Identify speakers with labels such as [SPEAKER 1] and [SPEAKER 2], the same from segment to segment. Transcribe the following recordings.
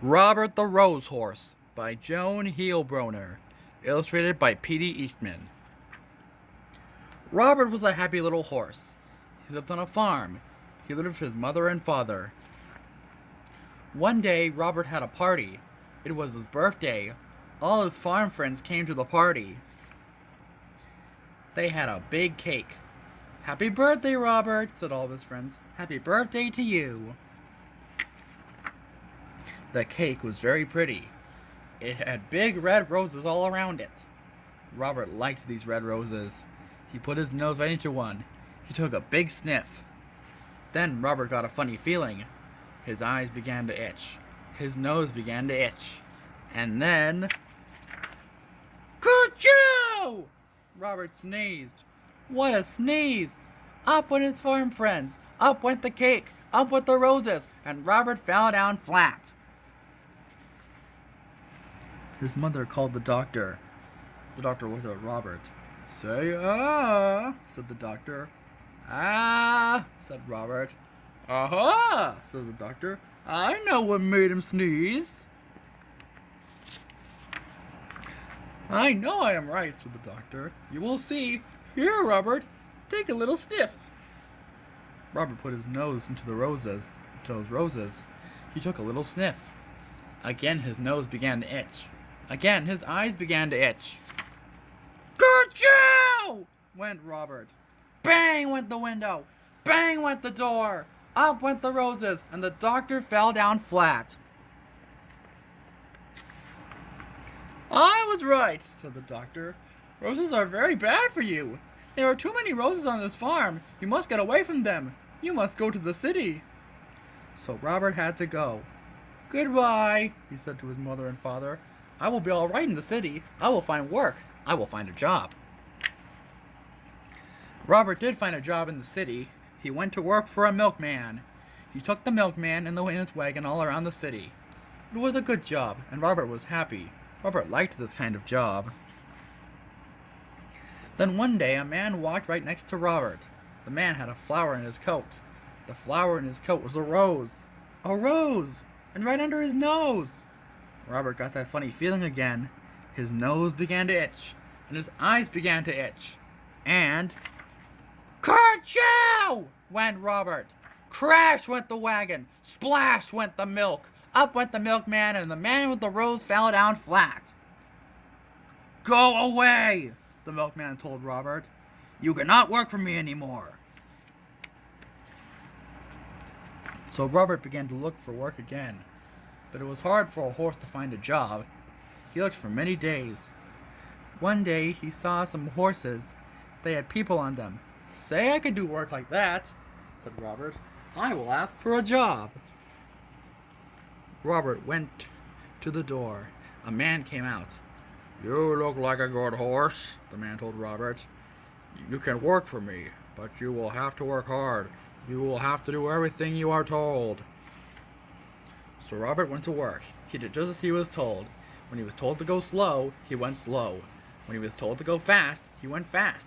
[SPEAKER 1] Robert the Rose Horse by Joan Heilbroner, illustrated by P.D. Eastman. Robert was a happy little horse. He lived on a farm. He lived with his mother and father. One day, Robert had a party. It was his birthday. All his farm friends came to the party. They had a big cake. "Happy birthday, Robert," said all of his friends. "Happy birthday to you." The cake was very pretty. It had big red roses all around it. Robert liked these red roses. He put his nose right into one. He took a big sniff. Then Robert got a funny feeling. His eyes began to itch. His nose began to itch. And then... Kerchow! Robert sneezed. What a sneeze! Up went his farm friends. Up went the cake. Up went the roses. And Robert fell down flat. His mother called the doctor. The doctor looked at Robert. "Say ah," said the doctor. "Ah," said Robert. "Aha," said the doctor. "I know what made him sneeze." "I know I am right," said the doctor. "You will see. Here, Robert, take a little sniff." Robert put his nose into those roses. He took a little sniff. Again his nose began to itch. Again his eyes began to itch. "Kerchow!" went Robert. Bang went the window. Bang went the door. Up went the roses, and the doctor fell down flat. "I was right," said the doctor. "Roses are very bad for you. There are too many roses on this farm. You must get away from them. You must go to the city." So Robert had to go. "Goodbye," he said to his mother and father. "I will be all right in the city. I will find work. I will find a job." Robert did find a job in the city. He went to work for a milkman. He took the milkman in his wagon all around the city. It was a good job, and Robert was happy. Robert liked this kind of job. Then one day a man walked right next to Robert. The man had a flower in his coat. The flower in his coat was a rose. A rose! And right under his nose! Robert got that funny feeling again. His nose began to itch, and his eyes began to itch. And... Kerchow! went Robert. Crash went the wagon. Splash went the milk. Up went the milkman, and the man with the rose fell down flat. "Go away!" the milkman told Robert. "You cannot work for me anymore." So Robert began to look for work again. But it was hard for a horse to find a job. He looked for many days. One day he saw some horses. They had people on them. "Say I could do work like that," said Robert. "I will ask for a job." Robert went to the door. A man came out. "You look like a good horse," the man told Robert. "You can work for me, but you will have to work hard. You will have to do everything you are told." So Robert went to work. He did just as he was told. When he was told to go slow, he went slow. When he was told to go fast, he went fast.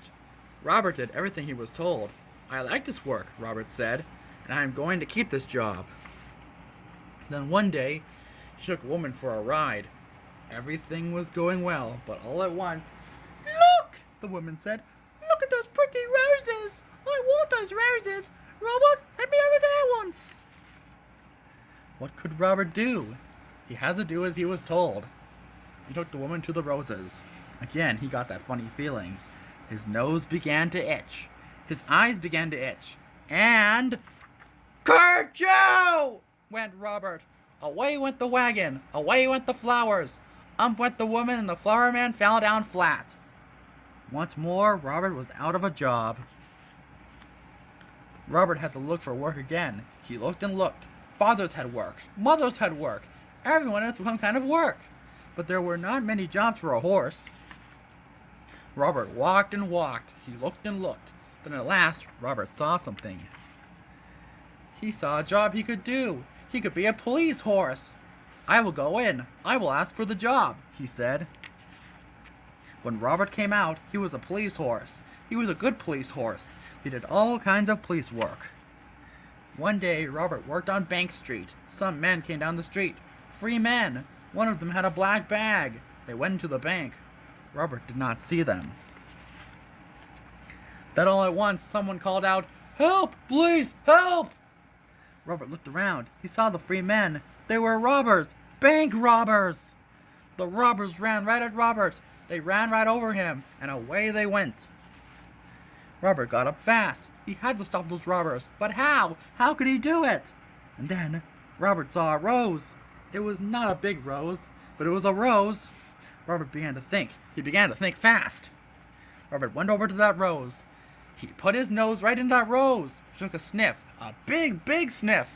[SPEAKER 1] Robert did everything he was told. "I like this work," Robert said, "and I am going to keep this job." Then one day, he took a woman for a ride. Everything was going well, but all at once, "Look!" the woman said. "Look at those pretty roses! I want those roses! Robert, take me over there once!" What could Robert do? He had to do as he was told. He took the woman to the roses. Again, he got that funny feeling. His nose began to itch. His eyes began to itch. And... Kerchow! went Robert. Away went the wagon. Away went the flowers. Up went the woman, and the flower man fell down flat. Once more, Robert was out of a job. Robert had to look for work again. He looked and looked. Fathers had work. Mothers had work. Everyone had some kind of work. But there were not many jobs for a horse. Robert walked and walked. He looked and looked. Then at last, Robert saw something. He saw a job he could do. He could be a police horse. "I will go in. I will ask for the job," he said. When Robert came out, he was a police horse. He was a good police horse. He did all kinds of police work. One day, Robert worked on Bank Street. Some men came down the street. 3 men. One of them had a black bag. They went into the bank. Robert did not see them. Then all at once someone called out, "Help! Please, help!" Robert looked around. He saw the 3 men. They were robbers! Bank robbers! The robbers ran right at Robert. They ran right over him, and away they went. Robert got up fast. He had to stop those robbers. But how? How could he do it? And then Robert saw a rose. It was not a big rose, but it was a rose. Robert began to think. He began to think fast. Robert went over to that rose. He put his nose right in that rose. He took a sniff, a big, big sniff.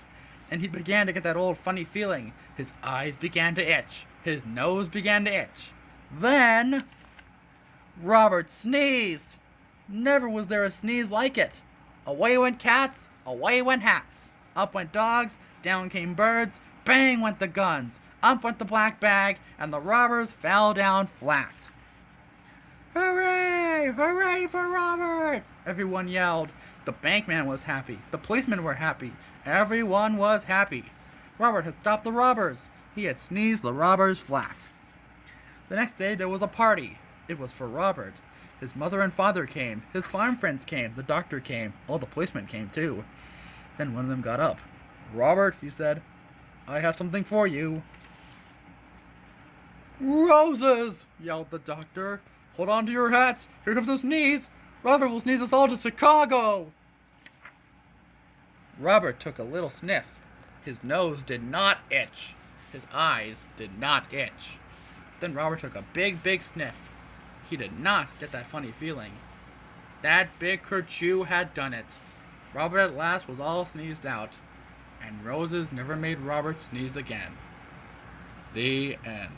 [SPEAKER 1] And he began to get that old funny feeling. His eyes began to itch. His nose began to itch. Then Robert sneezed. Never was there a sneeze like it. Away went cats, away went hats. Up went dogs, down came birds, bang went the guns. Up went the black bag, and the robbers fell down flat. Hooray! Hooray for Robert! Everyone yelled. The bankman was happy. The policemen were happy. Everyone was happy. Robert had stopped the robbers. He had sneezed the robbers flat. The next day there was a party. It was for Robert. His mother and father came. His farm friends came. The doctor came. All the policemen came too. Then one of them got up. "Robert," he said, "I have something for you." "Roses!" yelled the doctor. "Hold on to your hats. Here comes a sneeze. Robert will sneeze us all to Chicago." Robert took a little sniff. His nose did not itch. His eyes did not itch. Then Robert took a big, big sniff. He did not get that funny feeling. That big kerchew had done it. Robert at last was all sneezed out, and roses never made Robert sneeze again. The end.